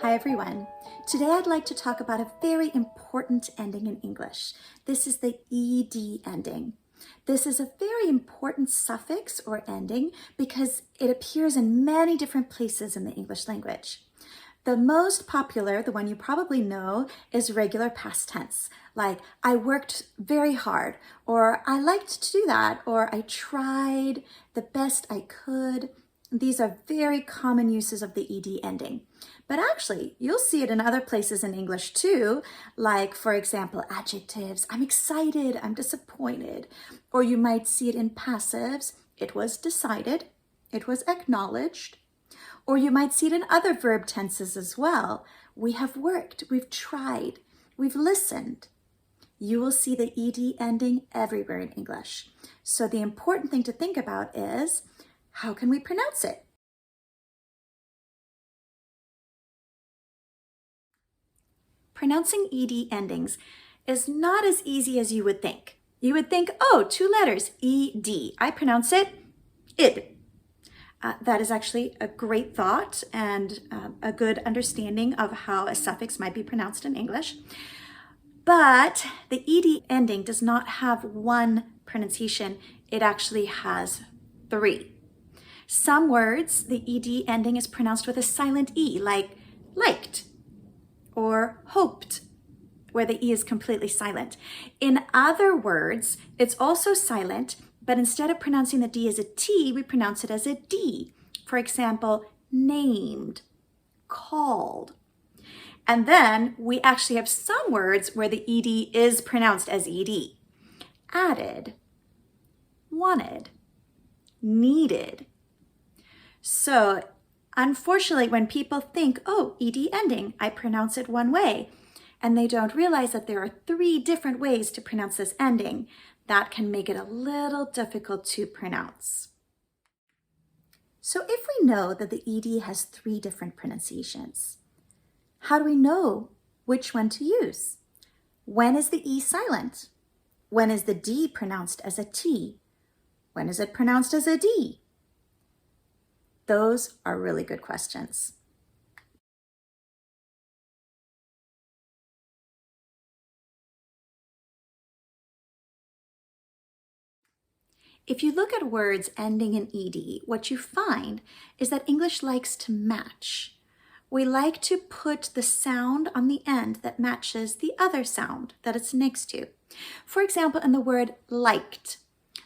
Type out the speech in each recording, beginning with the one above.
Hi everyone. Today I'd like to talk about a very important ending in English. This is the ed ending. This is a very important suffix or ending because it appears in many different places in the English language. The most popular, the one you probably know, is regular past tense, like I worked very hard, or I liked to do that, or I tried the best I could. These are very common uses of the ed ending. But actually, you'll see it in other places in English too, like, for example, adjectives. I'm excited, I'm disappointed. Or you might see it in passives. It was decided, it was acknowledged. Or you might see it in other verb tenses as well. We have worked, we've tried, we've listened. You will see the ed ending everywhere in English. So the important thing to think about is, how can we pronounce it? Pronouncing ed endings is not as easy as you would think. You would think, oh, 2 letters, ed. I pronounce it id. That is actually a great thought and a good understanding of how a suffix might be pronounced in English. But the ed ending does not have one pronunciation. It actually has 3. Some words, the ed ending is pronounced with a silent e, like liked or hoped, where the e is completely silent. In other words, it's also silent, but instead of pronouncing the d as a t, we pronounce it as a d. For example, named, called. And then we actually have some words where the ed is pronounced as ed. Added, wanted, needed. So unfortunately, when people think, oh, ed ending, I pronounce it one way, and they don't realize that there are 3 different ways to pronounce this ending, that can make it a little difficult to pronounce. So if we know that the ed has 3 different pronunciations, how do we know which one to use? When is the e silent? When is the d pronounced as a t? When is it pronounced as a d? Those are really good questions. If you look at words ending in ed, what you find is that English likes to match. We like to put the sound on the end that matches the other sound that it's next to. For example, in the word liked,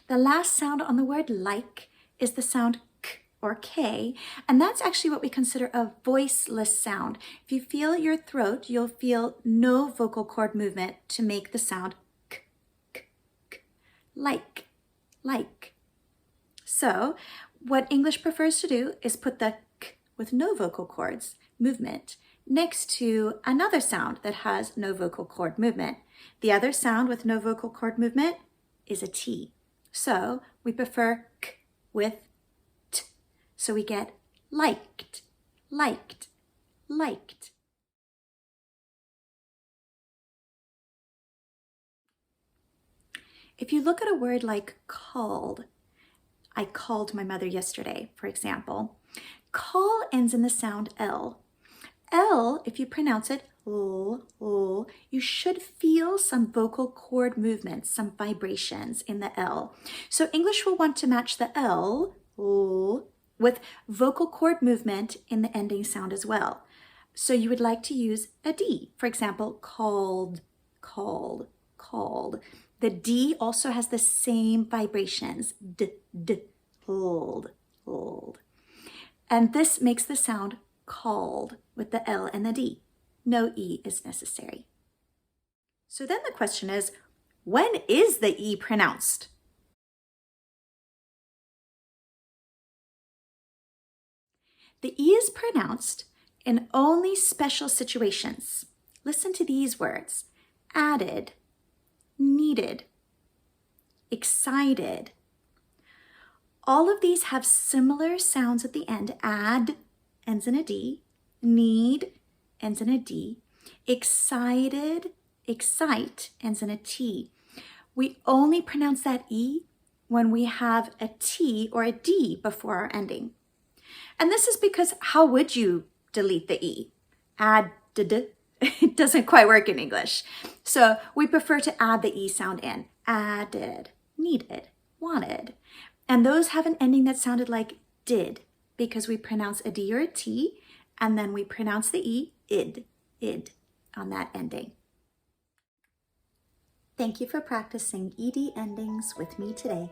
the last sound on the word like is the sound k or k, and that's actually what we consider a voiceless sound. If you feel your throat, you'll feel no vocal cord movement to make the sound k, k, k. Like. So what English prefers to do is put the k with no vocal cords movement next to another sound that has no vocal cord movement. The other sound with no vocal cord movement is a t. So we prefer k with t. So we get liked, liked, liked. If you look at a word like called, I called my mother yesterday, for example. Call ends in the sound L. L, if you pronounce it L, you should feel some vocal cord movements, some vibrations in the L. So English will want to match the L with vocal cord movement in the ending sound as well. So you would like to use a D, for example, called, called, called. The D also has the same vibrations, d, hold, hold. And this makes the sound called with the L and the D. No E is necessary. So then the question is, when is the E pronounced? The E is pronounced in only special situations. Listen to these words: added, needed, excited. All of these have similar sounds at the end. Add ends in a D, need ends in a D, excited, excite ends in a T. We only pronounce that E when we have a T or a D before our ending. And this is because how would you delete the E? added. It doesn't quite work in English. So we prefer to add the E sound in. Added, needed, wanted. And those have an ending that sounded like did, because we pronounce a D or a T, and then we pronounce the E, id, on that ending. Thank you for practicing ED endings with me today.